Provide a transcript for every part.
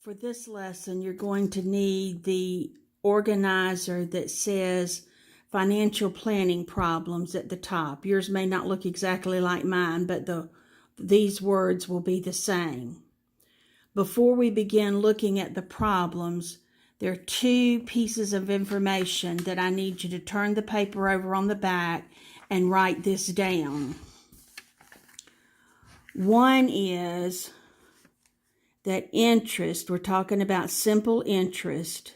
For this lesson, you're going to need the organizer that says financial planning problems at the top. Yours may not look exactly like mine, but these words will be the same. Before we begin looking at the problems, there are two pieces of information that I need you to turn the paper over on the back and write this down. One is that interest, we're talking about simple interest,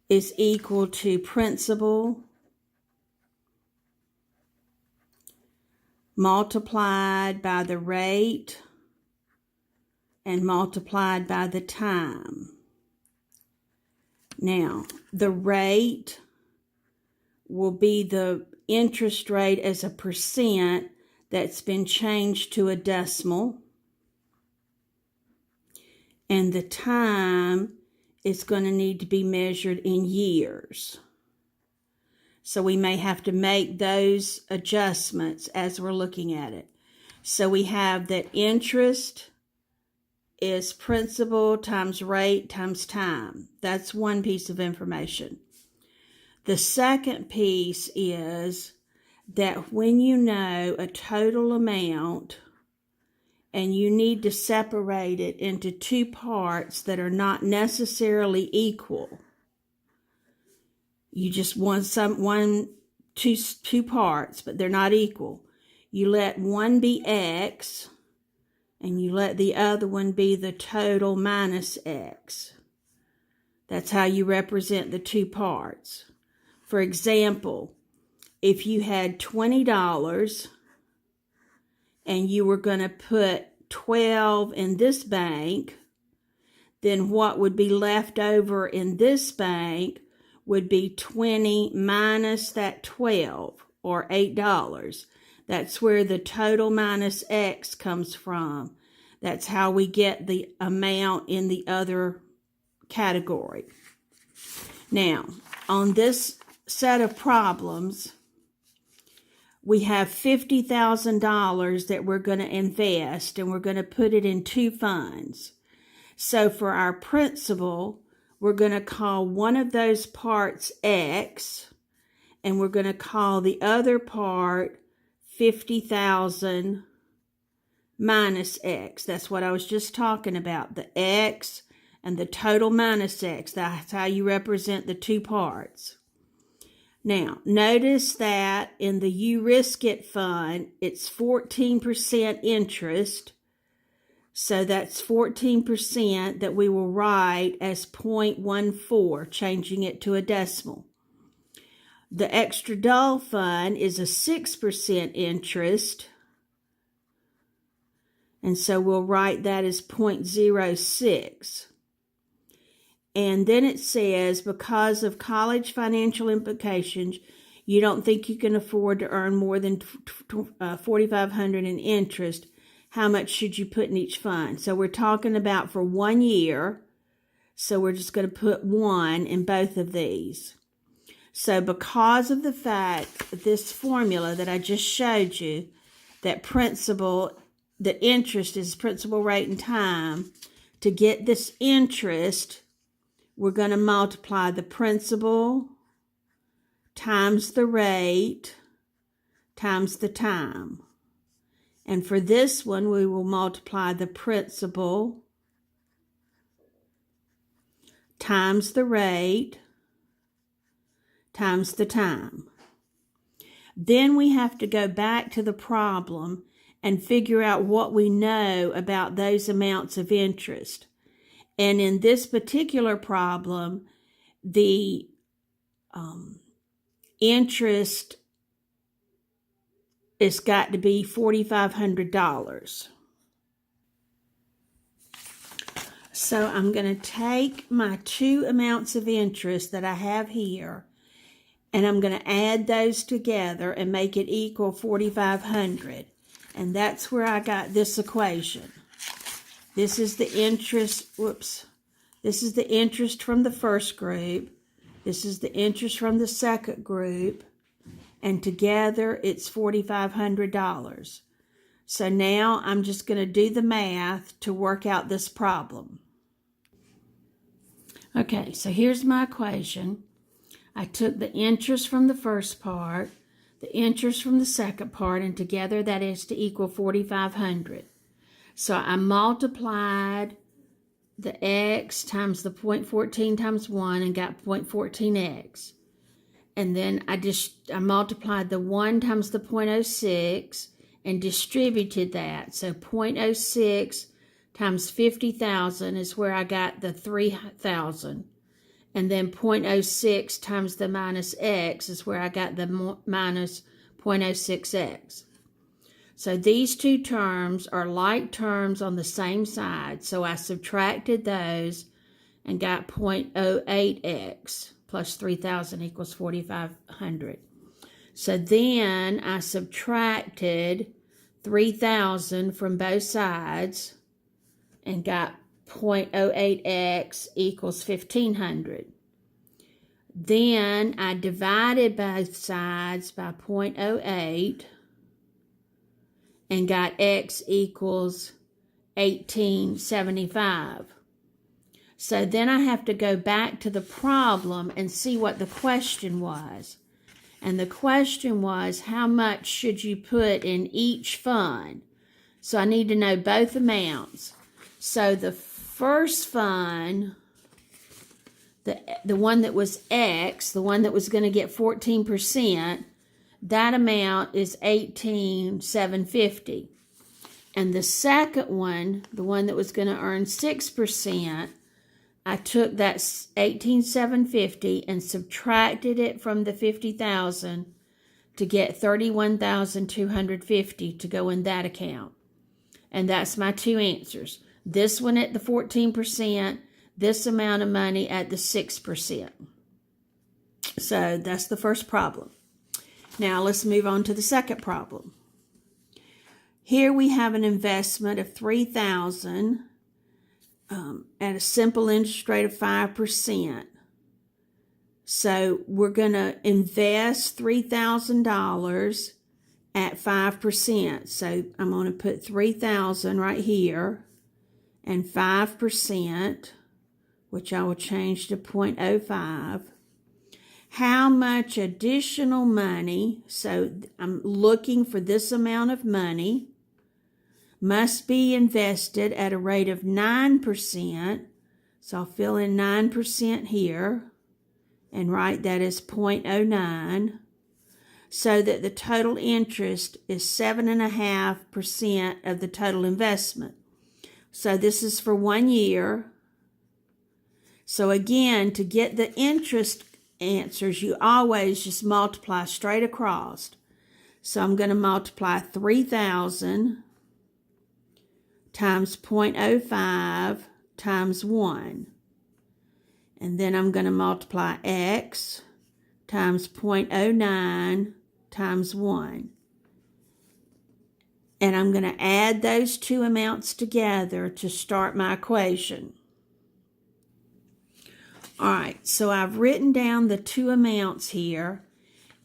is equal to principal multiplied by the rate and multiplied by the time. Now, the rate will be the interest rate as a percent that's been changed to a decimal. And the time is going to need to be measured in years. So we may have to make those adjustments as we're looking at it. So we have that interest is principal times rate times time. That's one piece of information. The second piece is that when you know a total amount and you need to separate it into two parts that are not necessarily equal, you just want two parts, but they're not equal. You let one be X, and you let the other one be the total minus X. That's how you represent the two parts. For example, if you had $20 and you were going to put 12 in this bank, then what would be left over in this bank would be 20 minus that 12, or $8. That's where the total minus X comes from. That's how we get the amount in the other category. Now, on this set of problems, we have $50,000 that we're going to invest, and we're going to put it in two funds. So for our principal, we're going to call one of those parts X, and we're going to call the other part 50,000 minus X. That's what I was just talking about, the X and the total minus X. That's how you represent the two parts. Now, notice that in the You Risk It fund, it's 14% interest. So that's 14% that we will write as 0.14, changing it to a decimal. The Extra Dull fund is a 6% interest. And so we'll write that as 0.06. And then it says, because of college financial implications, you don't think you can afford to earn more than $4,500 in interest. How much should you put in each fund? So we're talking about for 1 year. So we're just going to put 1 in both of these. So because of the fact that this formula that I just showed you, that the interest is principal, rate, and time, to get this interest, we're going to multiply the principal times the rate times the time. And for this one, we will multiply the principal times the rate times the time. Then we have to go back to the problem and figure out what we know about those amounts of interest. And in this particular problem, the interest has got to be $4,500. So I'm going to take my two amounts of interest that I have here, and I'm going to add those together and make it equal 4,500. And that's where I got this equation. This is the interest, This is the interest from the first group. This is the interest from the second group. And together it's $4,500. So now I'm just going to do the math to work out this problem. Okay, so here's my equation. I took the interest from the first part, the interest from the second part, and together that is to equal 4,500. So I multiplied the x times the 0.14 times 1 and got 0.14x. And then I multiplied the 1 times the 0.06 and distributed that. So 0.06 times 50,000 is where I got the 3,000. And then 0.06 times the minus x is where I got the minus 0.06x. So these two terms are like terms on the same side. So I subtracted those and got 0.08x plus 3,000 equals 4,500. So then I subtracted 3,000 from both sides and got 0.08x equals 1,500. Then I divided both sides by 0.08 and got x equals 1875. So then I have to go back to the problem and see what the question was. And the question was, how much should you put in each fund? So I need to know both amounts. So the first fund, the one that was X, the one that was going to get 14%, that amount is 18,750. And the second one, the one that was going to earn 6%, I took that 18,750 and subtracted it from the 50,000 to get 31,250 to go in that account. And that's my two answers. This one at the 14%, this amount of money at the 6%. So that's the first problem. Now let's move on to the second problem. Here we have an investment of $3,000 at a simple interest rate of 5%. So we're going to invest $3,000 at 5%. So I'm going to put 3,000 right here and 5%, which I will change to 0.05. How much additional money, so I'm looking for this amount of money, must be invested at a rate of 9%. So I'll fill in 9% here and write that as 0.09, so that the total interest is 7.5% of the total investment. So this is for 1 year. So again, to get the interest answers, you always just multiply straight across. So I'm going to multiply 3,000 times 0.05 times 1. And then I'm going to multiply x times 0.09 times 1. And I'm going to add those two amounts together to start my equation. All right, so I've written down the two amounts here,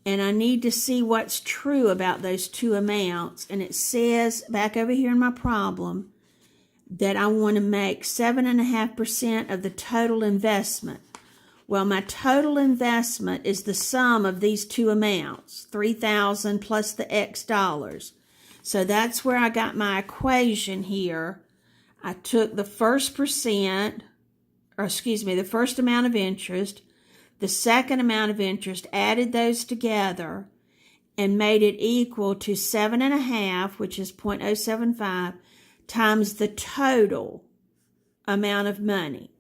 and I need to see what's true about those two amounts. And it says back over here in my problem that I want to make 7.5% of the total investment. Well, my total investment is the sum of these two amounts, 3,000 plus the X dollars. So that's where I got my equation here. I took the first the first amount of interest, the second amount of interest, added those together, and made it equal to 7.5, which is 0.075, times the total amount of money.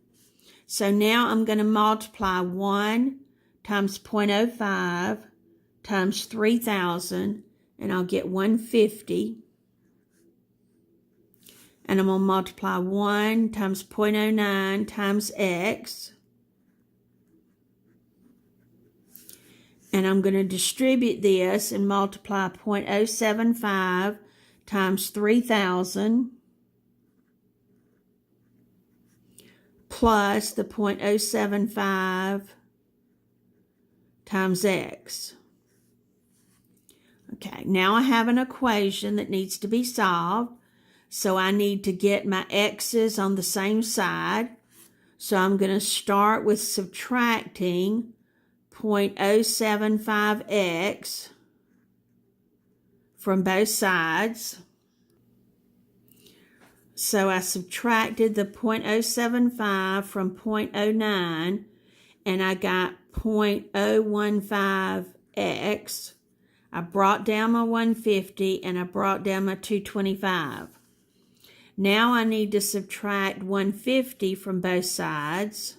So now I'm going to multiply 1 times 0.05 times 3,000, and I'll get 150. And I'm going to multiply 1 times 0.09 times x. And I'm going to distribute this and multiply 0.075 times 3,000 plus the 0.075 times x. Okay, now I have an equation that needs to be solved. So I need to get my x's on the same side. So I'm going to start with subtracting 0.075x from both sides. So I subtracted the 0.075 from 0.09, and I got 0.015x. I brought down my 150 and I brought down my 225. Now I need to subtract 150 from both sides.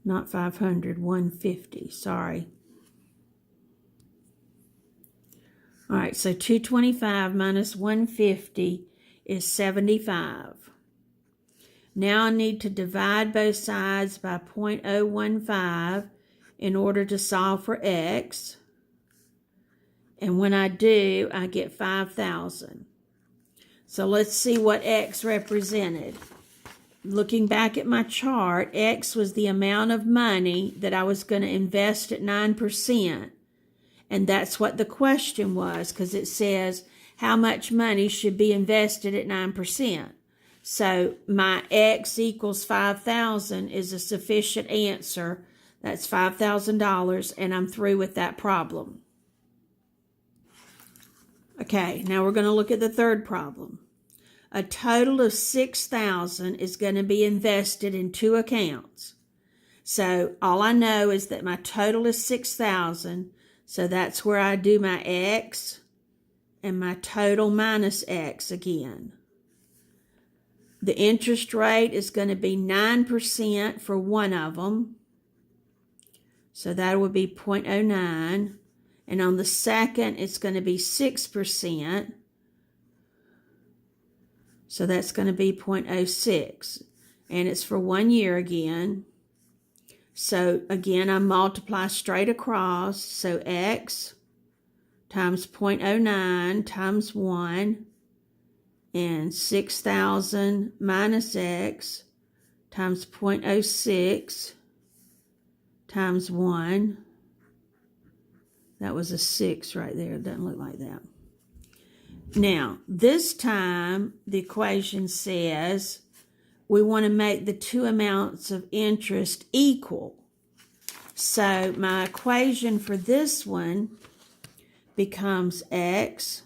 Not 500, 150, sorry. All right, so 225 minus 150 is 75. Now I need to divide both sides by 0.015 in order to solve for x. And when I do, I get 5,000. So let's see what x represented. Looking back at my chart, x was the amount of money that I was going to invest at 9%. And that's what the question was, because it says how much money should be invested at 9%. So my x equals 5,000 is a sufficient answer. That's $5,000, and I'm through with that problem. Okay, now we're going to look at the third problem. A total of 6,000 is going to be invested in two accounts. So all I know is that my total is 6,000. So that's where I do my x and my total minus x again. The interest rate is going to be 9% for one of them. So that would be 0.09. And on the second, it's going to be 6%. So that's going to be 0.06. And it's for 1 year again. So again, I multiply straight across. So x times 0.09 times 1. And 6,000 minus x times 0.06 times 1. That was a 6 right there. It doesn't look like that. Now, this time, the equation says we want to make the two amounts of interest equal. So my equation for this one becomes x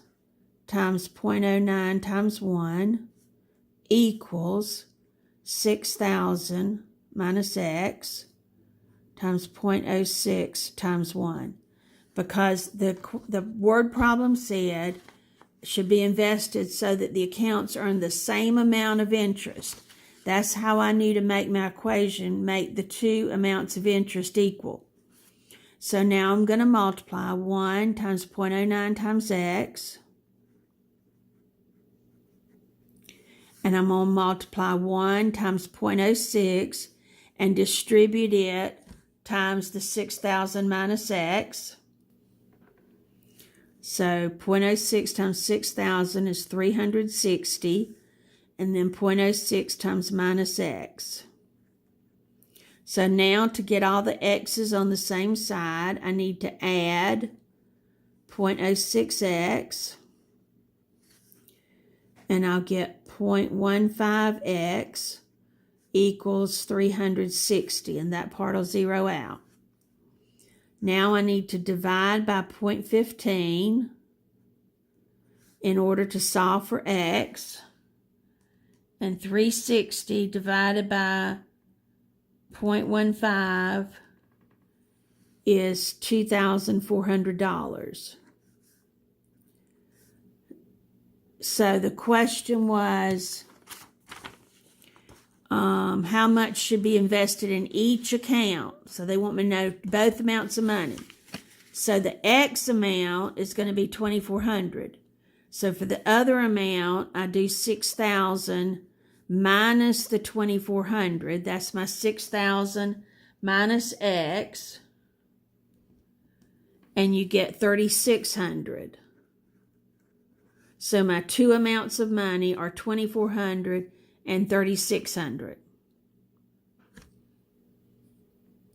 times 0.09 times 1 equals 6,000 minus x times 0.06 times 1. Because the word problem said should be invested so that the accounts earn the same amount of interest. That's how I knew to make my equation make the two amounts of interest equal. So now I'm going to multiply 1 times 0.09 times x. And I'm going to multiply 1 times 0.06 and distribute it times the 6,000 minus x. So 0.06 times 6,000 is 360. And then 0.06 times minus x. So now to get all the x's on the same side, I need to add 0.06x. And I'll get 0.15x equals 360. And that part will zero out. Now I need to divide by 0.15 in order to solve for x. And 360 divided by 0.15 is $2,400. So the question was, how much should be invested in each account? So they want me to know both amounts of money. So the X amount is going to be $2,400. So for the other amount, I do 6,000 minus the 2,400. That's my 6,000 minus X. And you get 3,600. So my two amounts of money are 2,400 and 3,600.